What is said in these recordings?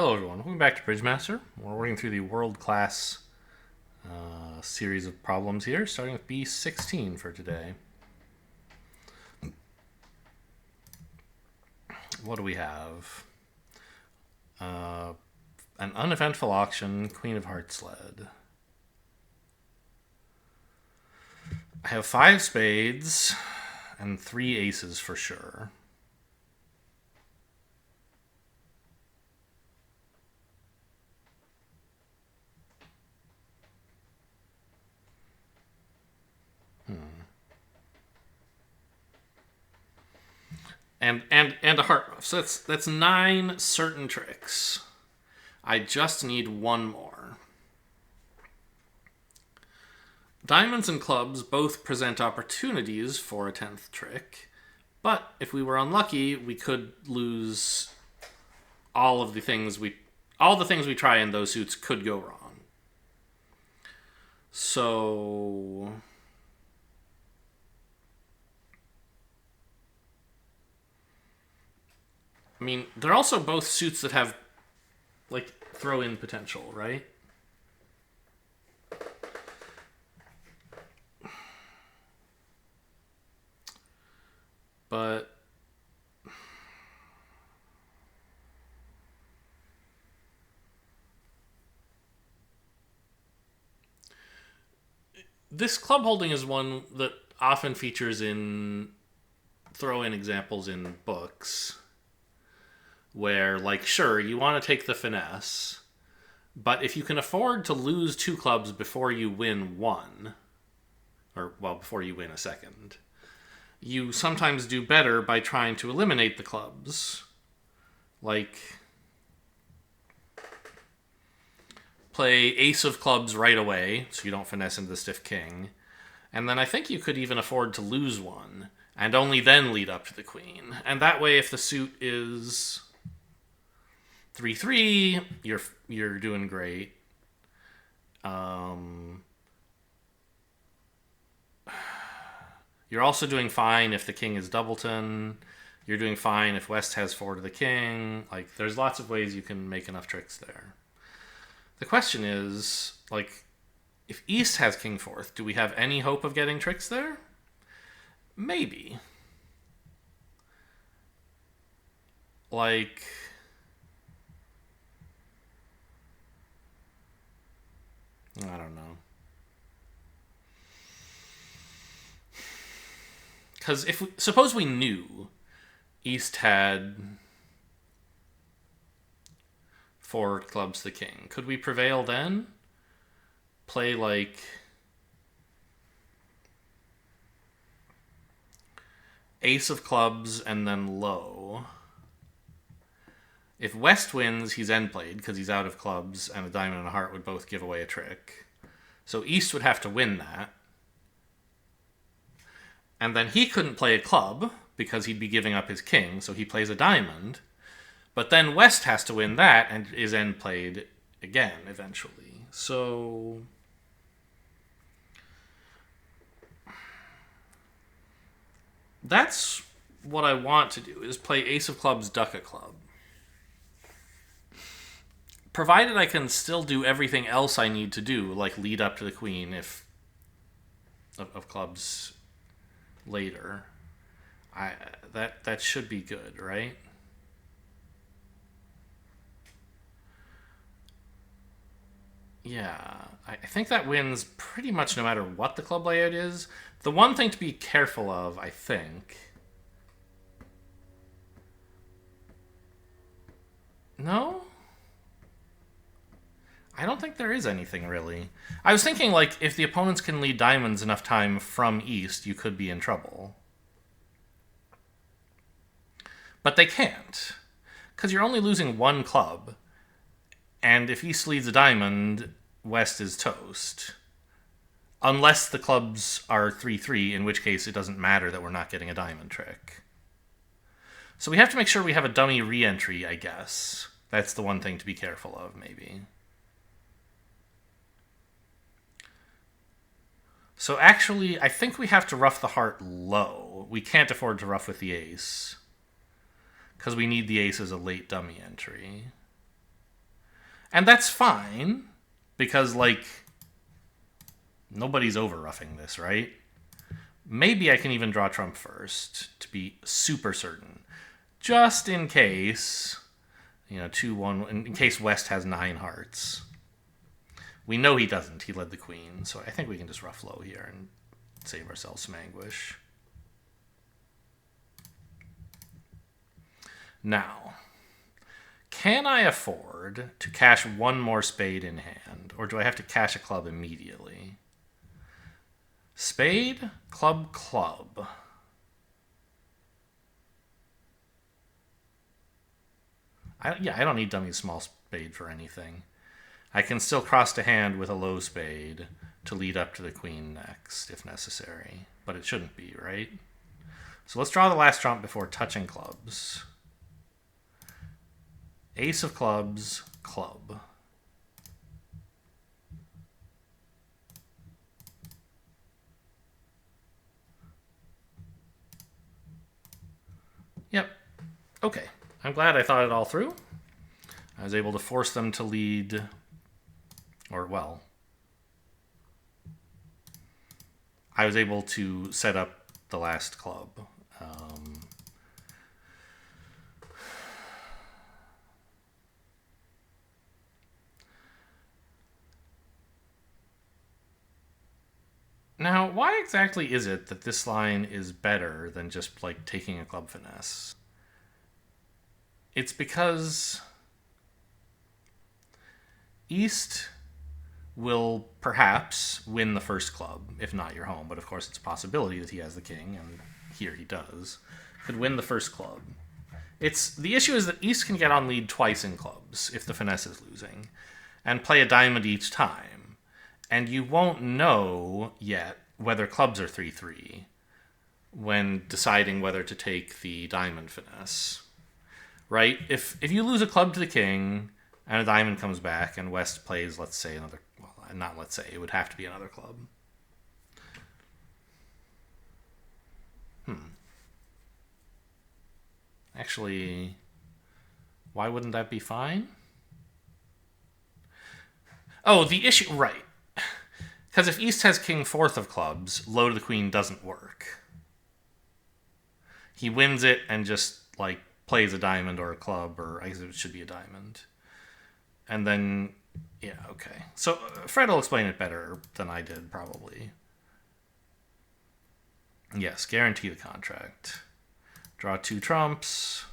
Hello, everyone. Welcome back to Bridgemaster. We're working through the world-class series of problems here, starting with B-16 for today. What do we have? An uneventful auction, Queen of Hearts led. I have 5 spades and 3 aces for sure. And a heart. So that's 9 certain tricks. I just need one more. Diamonds and clubs both present opportunities for a 10th trick, but if we were unlucky, we could lose all the things we try in those suits could go wrong. So I mean, they're also both suits that have like throw-in potential, right? But this club holding is one that often features in throw-in examples in books where, like, sure, you want to take the finesse, but if you can afford to lose 2 clubs before you win one, or, well, before you win a second, you sometimes do better by trying to eliminate the clubs. Like, play ace of clubs right away, so you don't finesse into the stiff king. And then I think you could even afford to lose one, and only then lead up to the queen. And that way, if the suit is 3-3, you're doing great. You're also doing fine if the king is doubleton. You're doing fine if West has 4 to the king. Like, there's lots of ways you can make enough tricks there. The question is, like, if East has king 4th, do we have any hope of getting tricks there? Maybe. Like, I don't know. Because suppose we knew East had 4 clubs to the king, could we prevail then? Play like ace of clubs and then low. If West wins, he's end played because he's out of clubs, and a diamond and a heart would both give away a trick. So East would have to win that. And then he couldn't play a club because he'd be giving up his king, so he plays a diamond. But then West has to win that and is end played again eventually. So that's what I want to do, is play ace of clubs, duck a club. Provided I can still do everything else I need to do, like lead up to the queen if of clubs later. That should be good, right? Yeah, I think that wins pretty much no matter what the club layout is. The one thing to be careful of, I think... No? I don't think there is anything, really. I was thinking, like, if the opponents can lead diamonds enough time from East, you could be in trouble. But they can't. Because you're only losing 1 club. And if East leads a diamond, West is toast. Unless the clubs are 3-3, in which case it doesn't matter that we're not getting a diamond trick. So we have to make sure we have a dummy re-entry, I guess. That's the one thing to be careful of, maybe. So actually, I think we have to ruff the heart low. We can't afford to ruff with the ace, because we need the ace as a late dummy entry. And that's fine, because, like, nobody's over-roughing this, right? Maybe I can even draw trump first to be super certain. Just in case, 2-1, in case West has 9 hearts. We know he doesn't. He led the queen, so I think we can just rough low here and save ourselves some anguish. Now, can I afford to cash one more spade in hand, or do I have to cash a club immediately? Spade, club, club. I don't need dummy small spade for anything. I can still cross to hand with a low spade to lead up to the queen next, if necessary. But it shouldn't be, right? So let's draw the last trump before touching clubs. Ace of clubs, club. Yep. Okay. I'm glad I thought it all through. I was able to force them to lead, or, well, I was able to set up the last club. Now, why exactly is it that this line is better than just, like, taking a club finesse? It's because East will perhaps win the first club, if not your home, but of course it's a possibility that he has the king, and here he does. Could win the first club. The issue is that East can get on lead twice in clubs if the finesse is losing, and play a diamond each time. And you won't know yet whether clubs are 3-3 when deciding whether to take the diamond finesse. Right? If you lose a club to the king and a diamond comes back and West plays, let's say, another... Well, not let's say. It would have to be another club. Actually, why wouldn't that be fine? Oh, the issue... Right. Because if East has king fourth of clubs, low to the queen doesn't work. He wins it and just, like, plays a diamond or a club, or I guess it should be a diamond. And then, yeah, okay. So Fred will explain it better than I did, probably. Yes, guarantee the contract. Draw 2 trumps.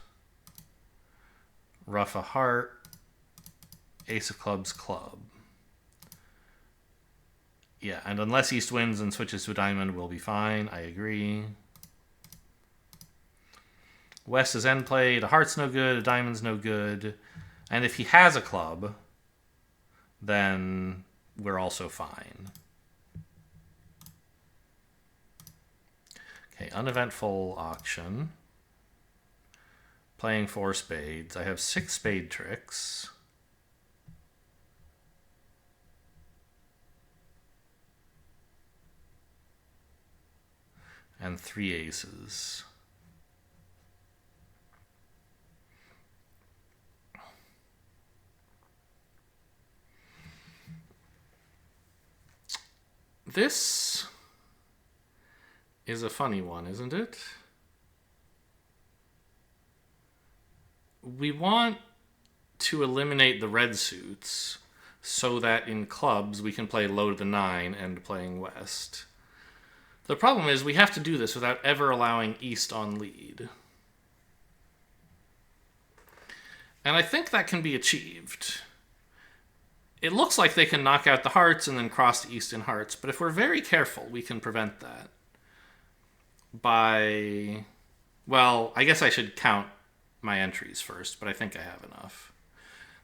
Ruff a heart. Ace of clubs, club. Yeah, and unless East wins and switches to a diamond, we'll be fine. I agree. West is end played. A heart's no good. A diamond's no good. And if he has a club, then we're also fine. Okay, uneventful auction. Playing 4 spades. I have 6 spade tricks. And 3 aces. This is a funny one, isn't it? We want to eliminate the red suits so that in clubs we can play low to the 9 and playing West. The problem is we have to do this without ever allowing East on lead. And I think that can be achieved. It looks like they can knock out the hearts and then cross to East in hearts, but if we're very careful, we can prevent that by... Well, I guess I should count my entries first, but I think I have enough.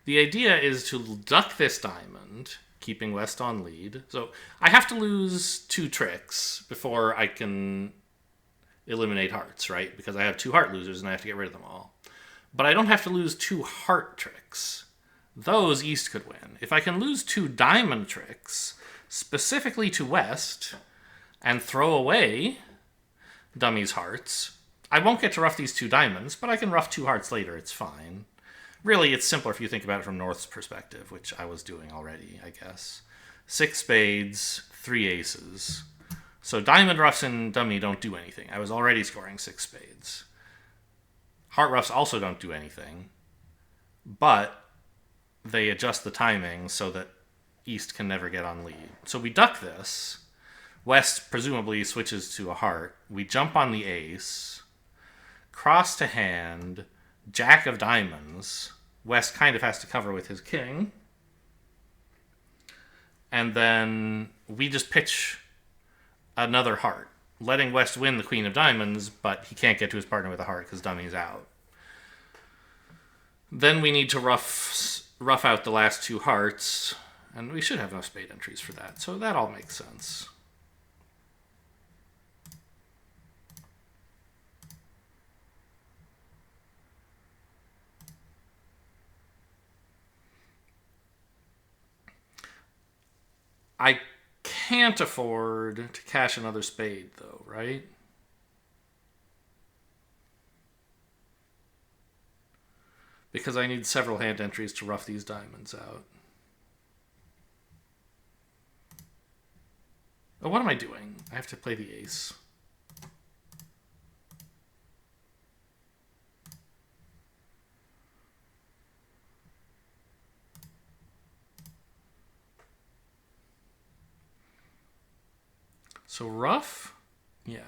The idea is to duck this diamond, keeping West on lead. So I have to lose 2 tricks before I can eliminate hearts, right? Because I have 2 heart losers and I have to get rid of them all. But I don't have to lose 2 heart tricks. Those East could win. If I can lose 2 diamond tricks, specifically to West, and throw away Dummy's hearts, I won't get to rough these 2 diamonds, but I can rough 2 hearts later, it's fine. Really, it's simpler if you think about it from North's perspective, which I was doing already, I guess. 6 spades, 3 aces. So diamond ruffs and dummy don't do anything. I was already scoring 6 spades. Heart ruffs also don't do anything, but they adjust the timing so that East can never get on lead. So we duck this. West presumably switches to a heart. We jump on the ace. Cross to hand. Jack of diamonds. West kind of has to cover with his king. And then we just pitch another heart, letting West win the queen of diamonds, but he can't get to his partner with a heart because dummy's out. Then we need to rough out the last 2 hearts, and we should have enough spade entries for that, so that all makes sense. I can't afford to cash another spade, though, right? Because I need several hand entries to rough these diamonds out. Oh, what am I doing? I have to play the ace. So rough? Yeah.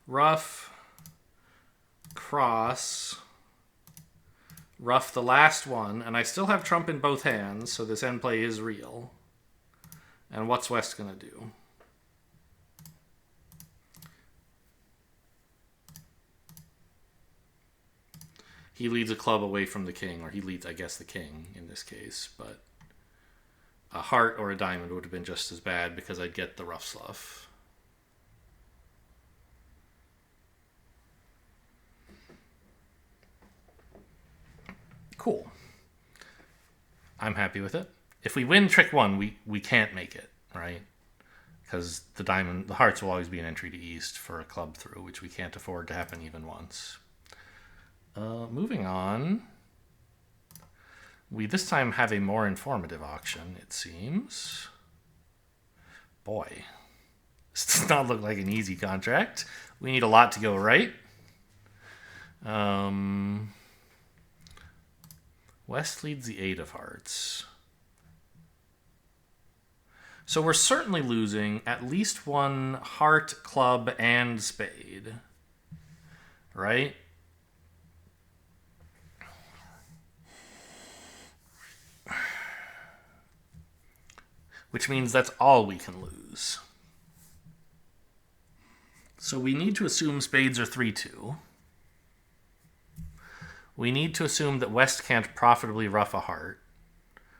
Rough, cross, rough the last one, and I still have trump in both hands, so this end play is real. And what's West gonna do? He leads a club away from the king, or he leads, I guess, the king in this case, but a heart or a diamond would have been just as bad because I'd get the rough slough. Cool. I'm happy with it. If we win trick 1, we can't make it, right? Because the hearts will always be an entry to East for a club through, which we can't afford to happen even once. Moving on. We this time have a more informative auction, it seems. Boy, this does not look like an easy contract. We need a lot to go right. West leads the 8 of hearts. So we're certainly losing at least 1 heart, club, and spade. Right? Which means that's all we can lose. So we need to assume spades are 3-2. We need to assume that West can't profitably rough a heart.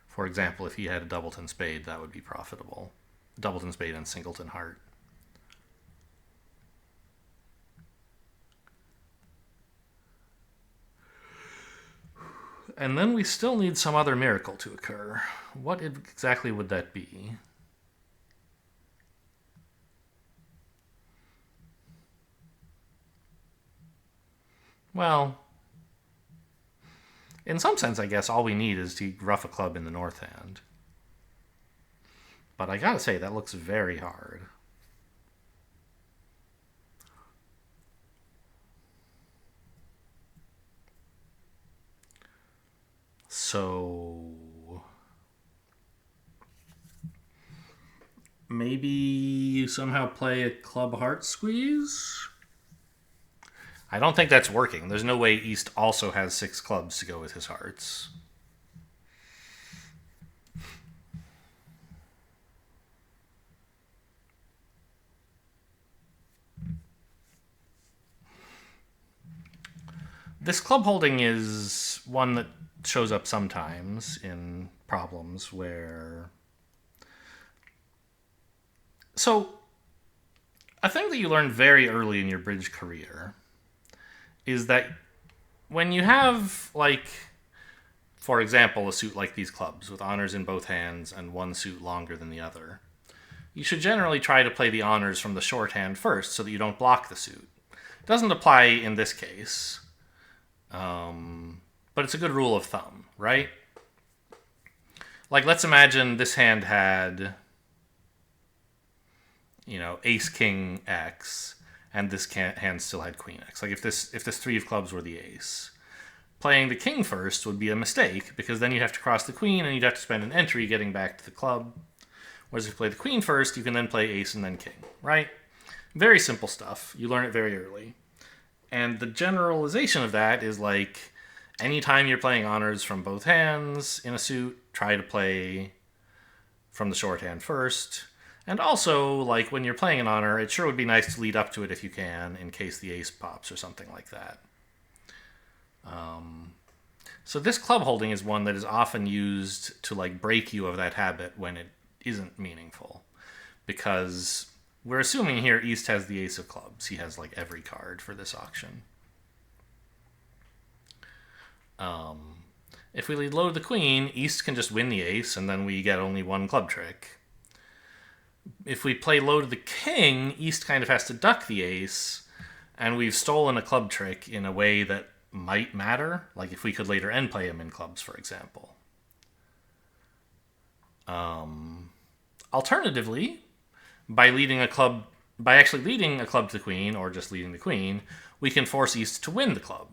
For example, if he had a doubleton spade, that would be profitable. Doubleton spade and singleton heart. And then we still need some other miracle to occur. What exactly would that be? Well, in some sense, I guess all we need is to rough a club in the north hand. But I gotta say, that looks very hard. So maybe you somehow play a club heart squeeze? I don't think that's working. There's no way East also has 6 clubs to go with his hearts. This club holding is one that shows up sometimes in problems where... So, a thing that you learn very early in your bridge career is that when you have, like, for example, a suit like these clubs with honors in both hands and one suit longer than the other, you should generally try to play the honors from the short hand first so that you don't block the suit. It doesn't apply in this case. but it's a good rule of thumb, right? Like, let's imagine this hand had, ace, king, X, and this hand still had queen X. Like, if this three of clubs were the ace, playing the king first would be a mistake, because then you'd have to cross the queen, and you'd have to spend an entry getting back to the club. Whereas if you play the queen first, you can then play ace and then king, right? Very simple stuff. You learn it very early. And the generalization of that is like, anytime you're playing honors from both hands in a suit, try to play from the shorthand first. And also, like, when you're playing an honor, it sure would be nice to lead up to it if you can, in case the ace pops or something like that. So this club holding is one that is often used to, like, break you of that habit when it isn't meaningful. Because we're assuming here East has the ace of clubs. He has, like, every card for this auction. If we lead low to the queen, East can just win the ace, and then we get only one club trick. If we play low to the king, East kind of has to duck the ace, and we've stolen a club trick in a way that might matter, like if we could later end play him in clubs, for example. Alternatively, by actually leading a club to the queen, or just leading the queen, we can force East to win the club.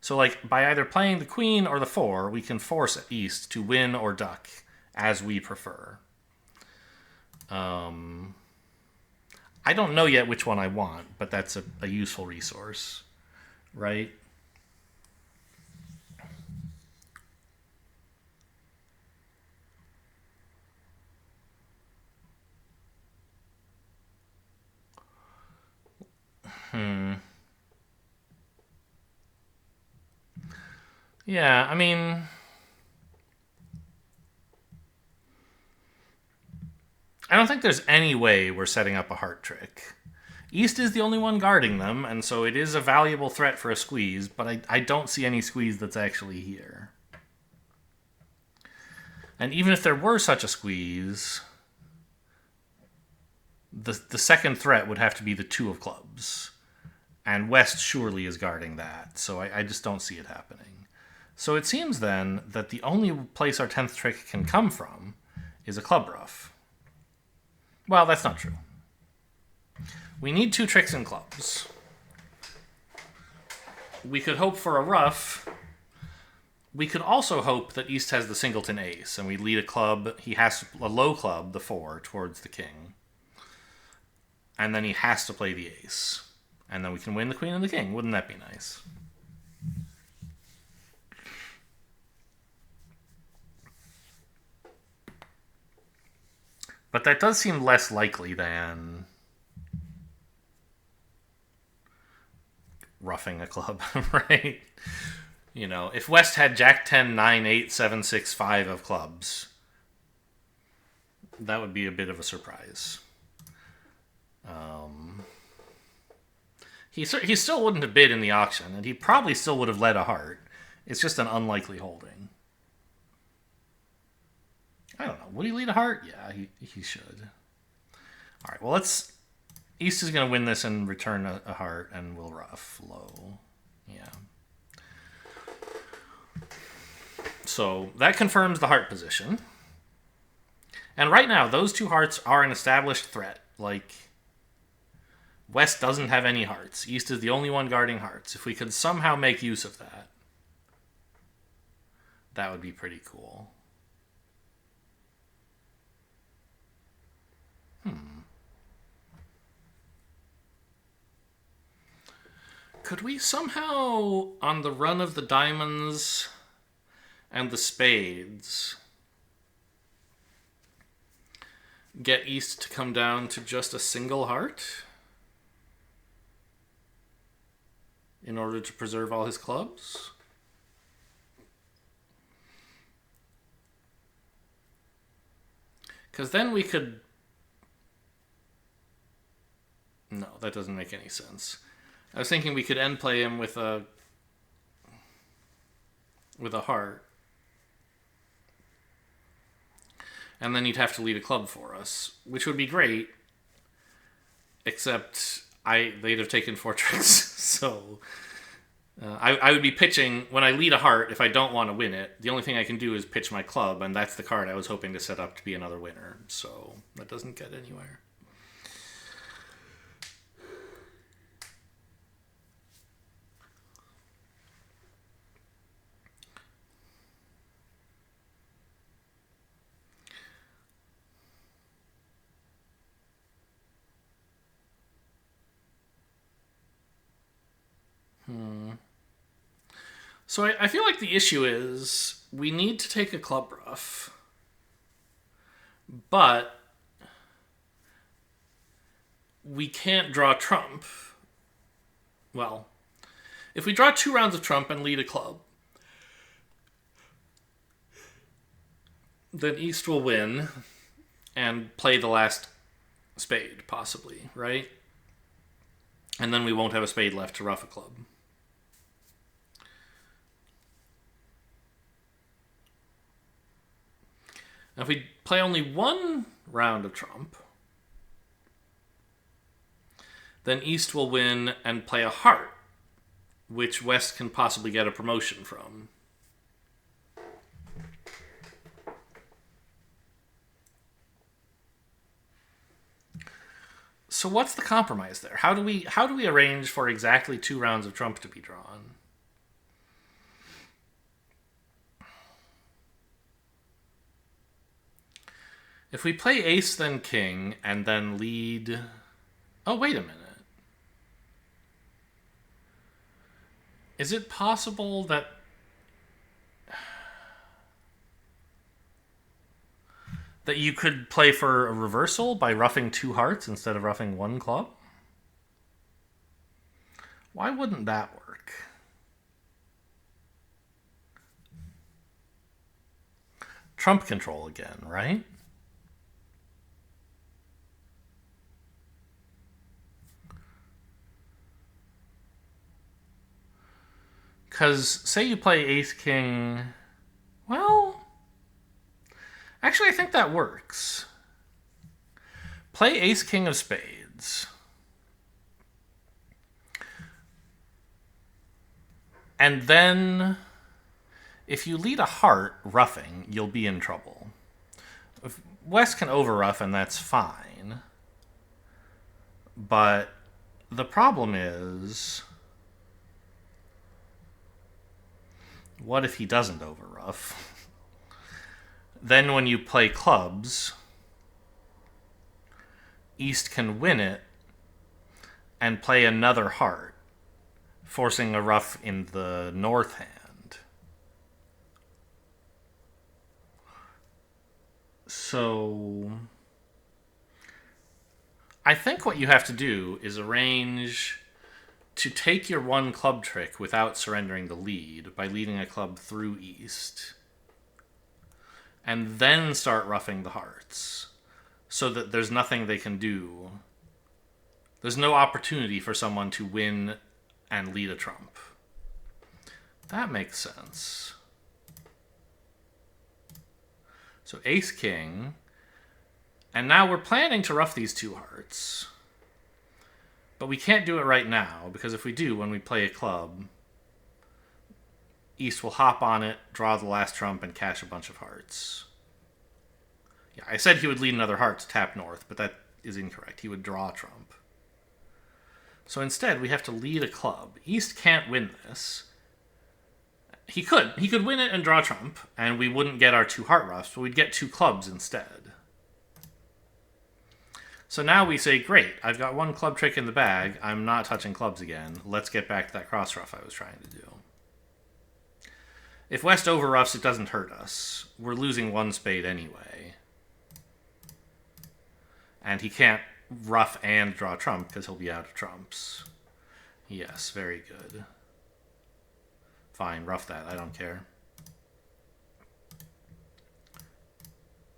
So, like, by either playing the queen or the four, we can force East to win or duck, as we prefer. I don't know yet which one I want, but that's a useful resource, right? Yeah, I mean, I don't think there's any way we're setting up a heart trick. East is the only one guarding them, and so it is a valuable threat for a squeeze, but I don't see any squeeze that's actually here. And even if there were such a squeeze, the second threat would have to be the two of clubs. And West surely is guarding that, so I just don't see it happening. So it seems then that the only place our 10th trick can come from is a club ruff. Well, that's not true. We need two tricks in clubs. We could hope for a ruff. We could also hope that East has the singleton ace, and we lead a club. He has a low club, the 4, towards the king. And then he has to play the ace. And then we can win the queen and the king. Wouldn't that be nice? But that does seem less likely than roughing a club, right? If West had Jack 10, 9, 8, 7, 6, 5 of clubs, that would be a bit of a surprise. He still wouldn't have bid in the auction, and he probably still would have led a heart. It's just an unlikely holding. I don't know. Would he lead a heart? Yeah, he should. All right, well, East is going to win this and return a heart, and we'll ruff low. Yeah. So that confirms the heart position. And right now, those two hearts are an established threat. Like, West doesn't have any hearts. East is the only one guarding hearts. If we could somehow make use of that, that would be pretty cool. Could we somehow, on the run of the diamonds and the spades, get East to come down to just a single heart in order to preserve all his clubs? Because then we could... No, that doesn't make any sense. I was thinking we could end play him with a heart. And then he'd have to lead a club for us, which would be great. Except they'd have taken 4 tricks, so I would be pitching, when I lead a heart, if I don't want to win it, the only thing I can do is pitch my club, and that's the card I was hoping to set up to be another winner. So that doesn't get anywhere. So I feel like the issue is we need to take a club ruff, but we can't draw trump. Well, if we draw 2 rounds of trump and lead a club, then East will win and play the last spade, possibly, right? And then we won't have a spade left to ruff a club. Now, if we play only 1 round of trump, then East will win and play a heart, which West can possibly get a promotion from. So what's the compromise there? How do we arrange for exactly 2 rounds of trump to be drawn? If we play ace then king and then lead... Oh, wait a minute. Is it possible that you could play for a reversal by ruffing 2 hearts instead of ruffing 1 club? Why wouldn't that work? Trump control again, right? Because say you play ace-king... Well... Actually, I think that works. Play ace-king of spades. And then... If you lead a heart ruffing, you'll be in trouble. If West can overruff, and that's fine. But the problem is... What if he doesn't overruff? Then when you play clubs, East can win it and play another heart, forcing a ruff in the north hand. So I think what you have to do is arrange to take your 1 club trick without surrendering the lead by leading a club through East, and then start ruffing the hearts so that there's nothing they can do. There's no opportunity for someone to win and lead a trump. That makes sense. So ace-king, and now we're planning to ruff these 2 hearts. But we can't do it right now, because if we do, when we play a club, East will hop on it, draw the last trump, and cash a bunch of hearts. Yeah, I said he would lead another heart to tap north, but that is incorrect. He would draw trump. So instead, we have to lead a club. East can't win this. He could. He could win it and draw trump, and we wouldn't get our 2 heart ruffs, but we'd get 2 clubs instead. So now we say, great, I've got 1 club trick in the bag. I'm not touching clubs again. Let's get back to that cross ruff I was trying to do. If West overruffs, it doesn't hurt us. We're losing 1 spade anyway. And he can't ruff and draw trump because he'll be out of trumps. Yes, very good. Fine, ruff that. I don't care.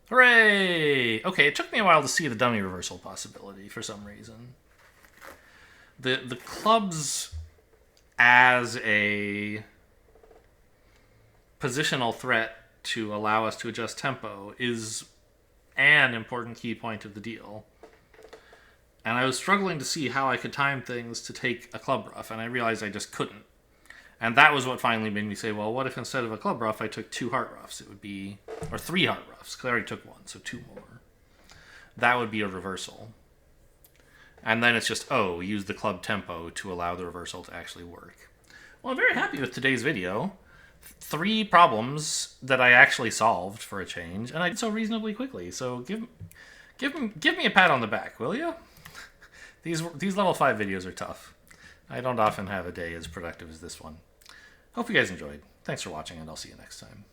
Hooray! Okay, it took me a while to see the dummy reversal possibility for some reason. The clubs as a positional threat to allow us to adjust tempo is an important key point of the deal. And I was struggling to see how I could time things to take a club ruff, and I realized I just couldn't. And that was what finally made me say, well, what if instead of a club rough, I took 2 heart roughs? It would be, or 3 heart roughs, because I already took 1, so 2 more. That would be a reversal. And then it's just, oh, use the club tempo to allow the reversal to actually work. Well, I'm very happy with today's video. 3 problems that I actually solved for a change, and I did so reasonably quickly. So give me a pat on the back, will you? These level 5 videos are tough. I don't often have a day as productive as this one. Hope you guys enjoyed. Thanks for watching, and I'll see you next time.